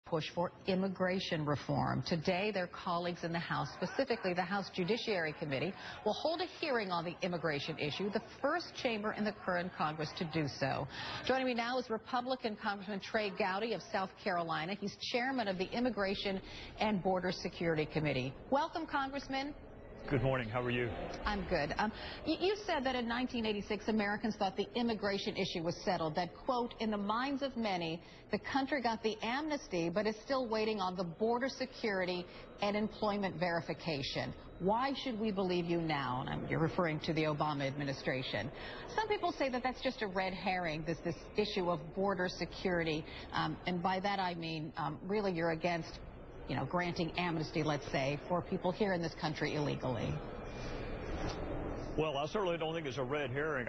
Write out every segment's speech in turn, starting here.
push for immigration reform. Today, their colleagues in the House, specifically the House Judiciary Committee, will hold a hearing on the immigration issue, the first chamber in the current Congress to do so. Joining me now is Republican Congressman Trey Gowdy of South Carolina. He's chairman of the Immigration and Border Security Committee. Welcome, Congressman. Good morning. How are you? I'm good. You said that in 1986, Americans thought the immigration issue was settled, that, quote, in the minds of many, the country got the amnesty, but is still waiting on the border security and employment verification. Why should we believe you now? And you're referring to the Obama administration. Some people say that that's just a red herring, this issue of border security. And by that I mean, really, you're against granting amnesty, let's say, for people here in this country illegally. Well, I certainly don't think it's a red herring.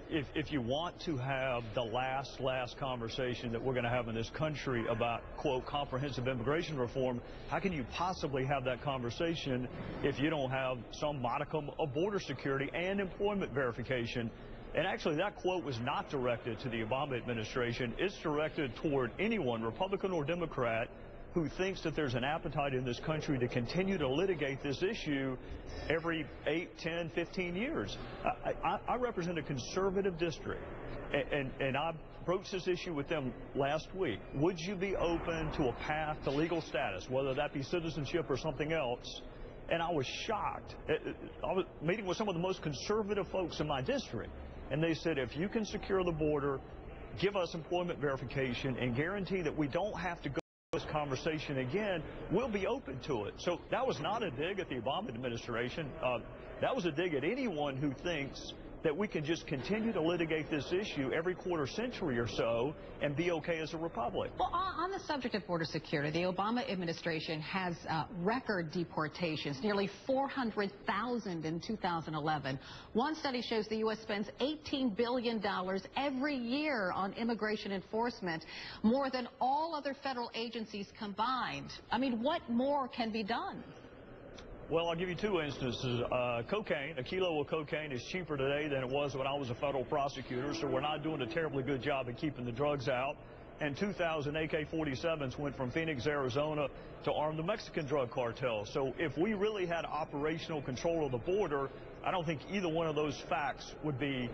If you want to have the last conversation that we're going to have in this country about, quote, comprehensive immigration reform, how can you possibly have that conversation if you don't have some modicum of border security and employment verification? And actually, that quote was not directed to the Obama administration. It's directed toward anyone, Republican or Democrat, who thinks that there's an appetite in this country to continue to litigate this issue every 8, 10, 15 years. I represent a conservative district, and I broached this issue with them last week. Would you be open to a path to legal status, whether that be citizenship or something else? And I was shocked. I was meeting with some of the most conservative folks in my district, and they said, if you can secure the border, give us employment verification, and guarantee that we don't have to go this conversation again, we'll be open to it. So that was not a dig at the Obama administration. That was a dig at anyone who thinks that we can just continue to litigate this issue every quarter century or so and be okay as a republic. Well, on the subject of border security, the Obama administration has record deportations, nearly 400,000 in 2011. One study shows the U.S. spends $18 billion every year on immigration enforcement, more than all other federal agencies combined. I mean, what more can be done? Well, I'll give you two instances. Cocaine, a kilo of cocaine is cheaper today than it was when I was a federal prosecutor, so we're not doing a terribly good job of keeping the drugs out. And 2,000 AK-47s went from Phoenix, Arizona to arm the Mexican drug cartel. So if we really had operational control of the border, I don't think either one of those facts would be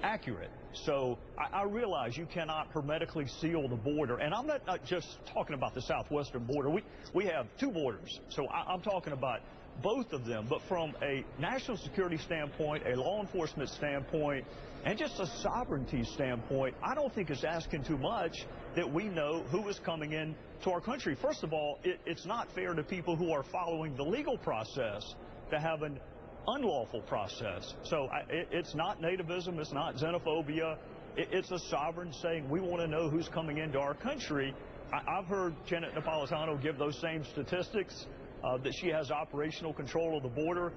accurate. So I realize you cannot hermetically seal the border. And I'm not just talking about the southwestern border. We have two borders. So I'm talking about both of them. But from a national security standpoint, a law enforcement standpoint, and just a sovereignty standpoint, I don't think it's asking too much that we know who is coming in to our country. First of all, it's not fair to people who are following the legal process to have an unlawful process. So it's not nativism, it's not xenophobia, it's a sovereign saying we want to know who's coming into our country. I've heard Janet Napolitano give those same statistics, that she has operational control of the border.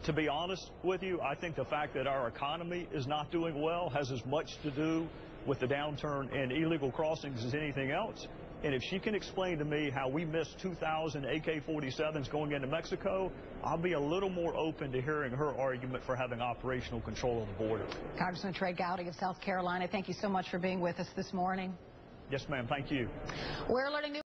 To be honest with you, I think the fact that our economy is not doing well has as much to do with the downturn in illegal crossings as anything else. And if she can explain to me how we missed 2,000 AK-47s going into Mexico, I'll be a little more open to hearing her argument for having operational control of the border. Congressman Trey Gowdy of South Carolina, thank you so much for being with us this morning. Yes, ma'am. Thank you. We're learning new